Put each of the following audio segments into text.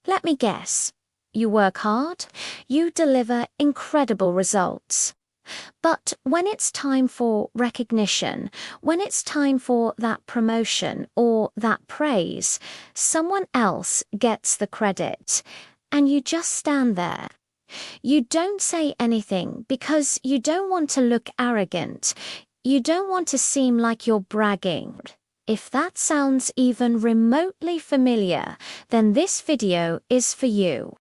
Let me guess. You work hard, you deliver incredible results. But when it's time for recognition, when it's time for that promotion or that praise, someone else gets the credit, and you just stand there. You don't say anything because you don't want to look arrogant. You don't want to seem like you're bragging. If that sounds even remotely familiar, then this video is for you.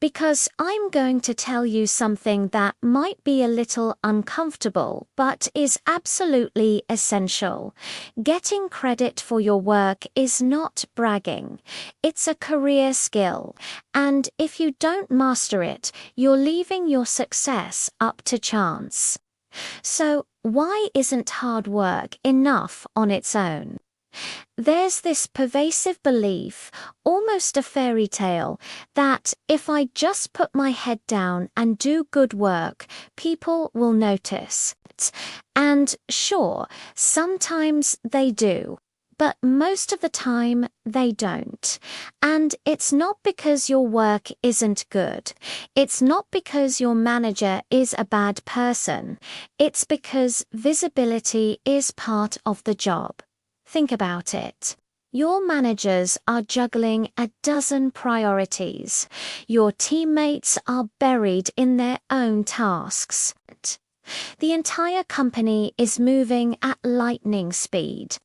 Because I'm going to tell you something that might be a little uncomfortable, but is absolutely essential. Getting credit for your work is not bragging. It's a career skill. And if you don't master it, you're leaving your success up to chance. So, why isn't hard work enough on its own? There's this pervasive belief, almost a fairy tale, that if I just put my head down and do good work, people will notice. And sure, sometimes they do. But most of the time, they don't. And it's not because your work isn't good. It's not because your manager is a bad person. It's because visibility is part of the job. Think about it. Your managers are juggling a dozen priorities. Your teammates are buried in their own tasks. The entire company is moving at lightning speed.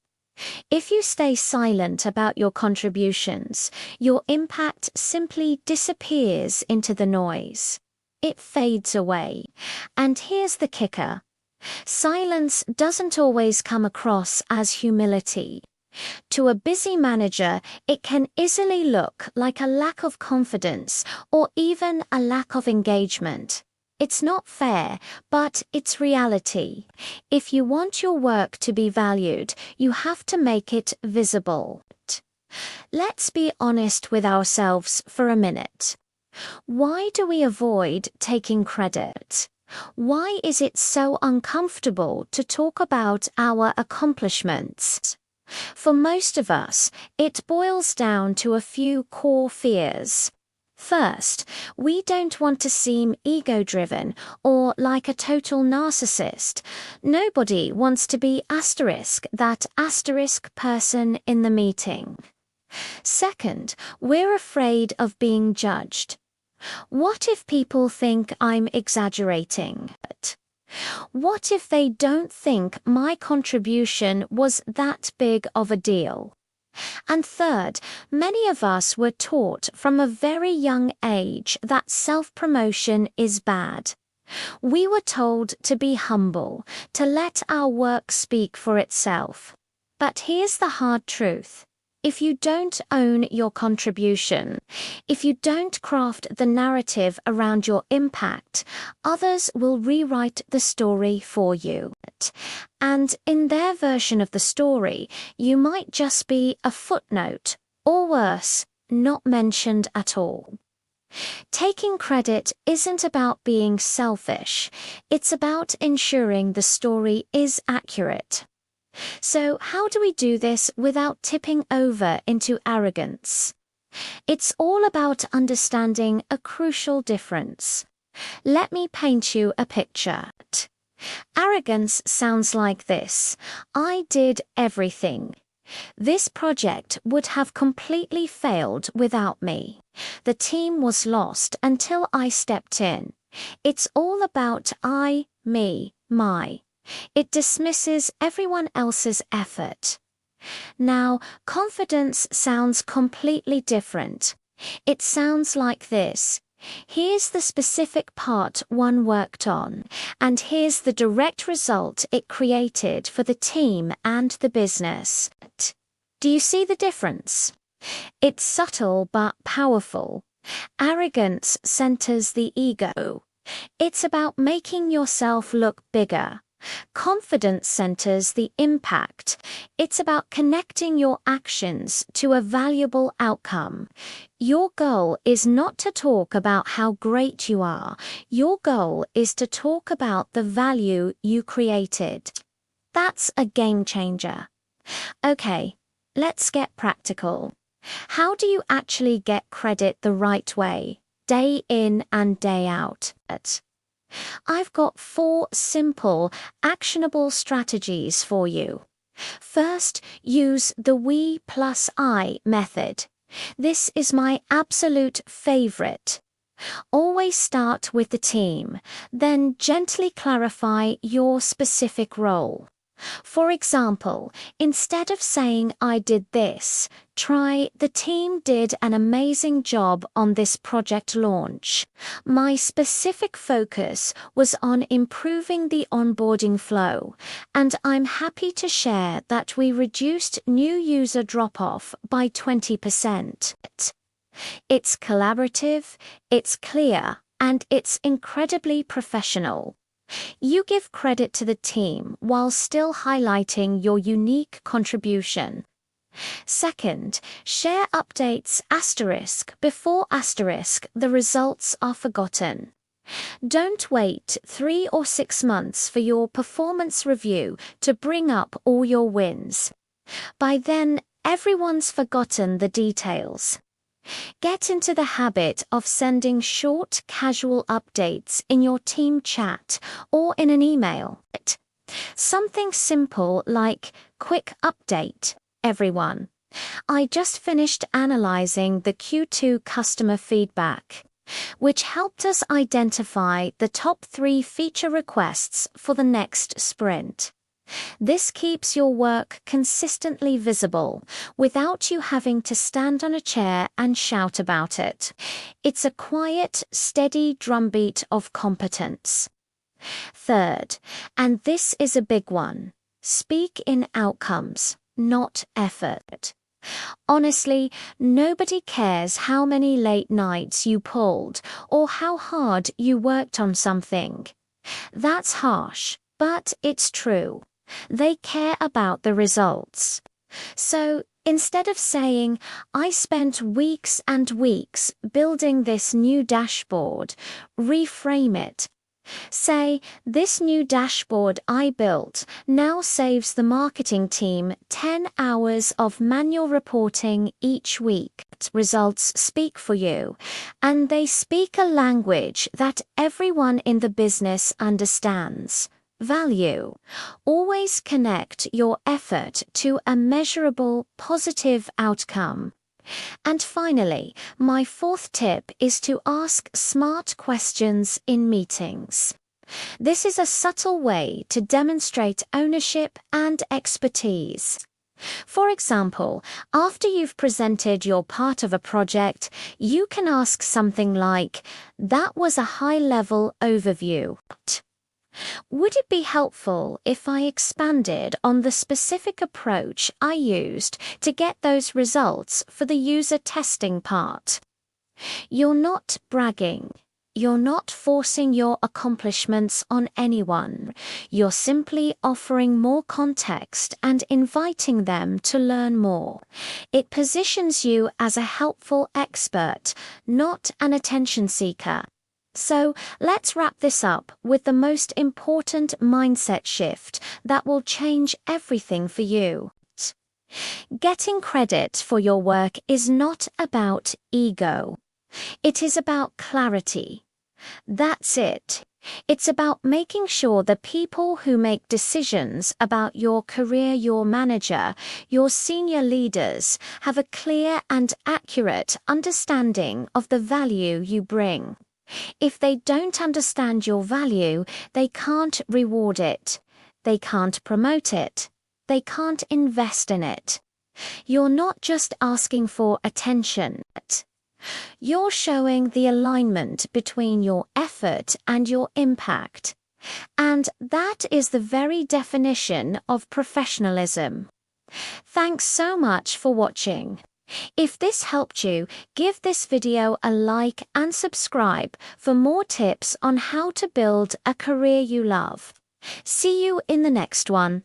If you stay silent about your contributions, your impact simply disappears into the noise. It fades away. And here's the kicker. Silence doesn't always come across as humility. To a busy manager, it can easily look like a lack of confidence or even a lack of engagement. It's not fair, but it's reality. If you want your work to be valued, you have to make it visible. Let's be honest with ourselves for a minute. Why do we avoid taking credit? Why is it so uncomfortable to talk about our accomplishments? For most of us, it boils down to a few core fears. First, we don't want to seem ego-driven or like a total narcissist. Nobody wants to be that asterisk person in the meeting. Second, we're afraid of being judged. What if people think I'm exaggerating? What if they don't think my contribution was that big of a deal? And third, many of us were taught from a very young age that self-promotion is bad. We were told to be humble, to let our work speak for itself. But here's the hard truth. If you don't own your contribution, if you don't craft the narrative around your impact, others will rewrite the story for you. And in their version of the story, you might just be a footnote, or worse, not mentioned at all. Taking credit isn't about being selfish. It's about ensuring the story is accurate. So how do we do this without tipping over into arrogance? It's all about understanding a crucial difference. Let me paint you a picture. Arrogance sounds like this. I did everything. This project would have completely failed without me. The team was lost until I stepped in. It's all about I, me, my. It dismisses everyone else's effort. Now, confidence sounds completely different. It sounds like this. Here's the specific part one worked on, and here's the direct result it created for the team and the business. Do you see the difference? It's subtle but powerful. Arrogance centers the ego. It's about making yourself look bigger. Confidence centers the impact. It's about connecting your actions to a valuable outcome. Your goal is not to talk about how great you are. Your goal is to talk about the value you created. That's a game changer. Okay, let's get practical. How do you actually get credit the right way, day in and day out? I've got 4 simple, actionable strategies for you. First, use the we plus I method. This is my absolute favorite. Always start with the team, then gently clarify your specific role. For example, instead of saying I did this, try the team did an amazing job on this project launch. My specific focus was on improving the onboarding flow, and I'm happy to share that we reduced new user drop-off by 20%. It's collaborative, it's clear, and it's incredibly professional. You give credit to the team while still highlighting your unique contribution. Second, share updates before the results are forgotten. Don't wait 3 or 6 months for your performance review to bring up all your wins. By then, everyone's forgotten the details. Get into the habit of sending short, casual updates in your team chat or in an email. Something simple like, quick update, everyone. I just finished analyzing the Q2 customer feedback, which helped us identify the top 3 feature requests for the next sprint. This keeps your work consistently visible without you having to stand on a chair and shout about it. It's a quiet, steady drumbeat of competence. Third, and this is a big one, speak in outcomes, not effort. Honestly, nobody cares how many late nights you pulled or how hard you worked on something. That's harsh, but it's true. They care about the results. So instead of saying, I spent weeks and weeks building this new dashboard, reframe it. Say, this new dashboard I built now saves the marketing team 10 hours of manual reporting each week. Results speak for you, and they speak a language that everyone in the business understands. Value. Always connect your effort to a measurable, positive outcome. And finally, my 4th tip is to ask smart questions in meetings. This is a subtle way to demonstrate ownership and expertise. For example, after you've presented your part of a project, you can ask something like, "That was a high-level overview. Would it be helpful if I expanded on the specific approach I used to get those results for the user testing part?" You're not bragging. You're not forcing your accomplishments on anyone. You're simply offering more context and inviting them to learn more. It positions you as a helpful expert, not an attention seeker. So let's wrap this up with the most important mindset shift that will change everything for you. Getting credit for your work is not about ego. It is about clarity. That's it. It's about making sure the people who make decisions about your career, your manager, your senior leaders, have a clear and accurate understanding of the value you bring. If they don't understand your value, they can't reward it. They can't promote it. They can't invest in it. You're not just asking for attention. You're showing the alignment between your effort and your impact. And that is the very definition of professionalism. Thanks so much for watching. If this helped you, give this video a like and subscribe for more tips on how to build a career you love. See you in the next one.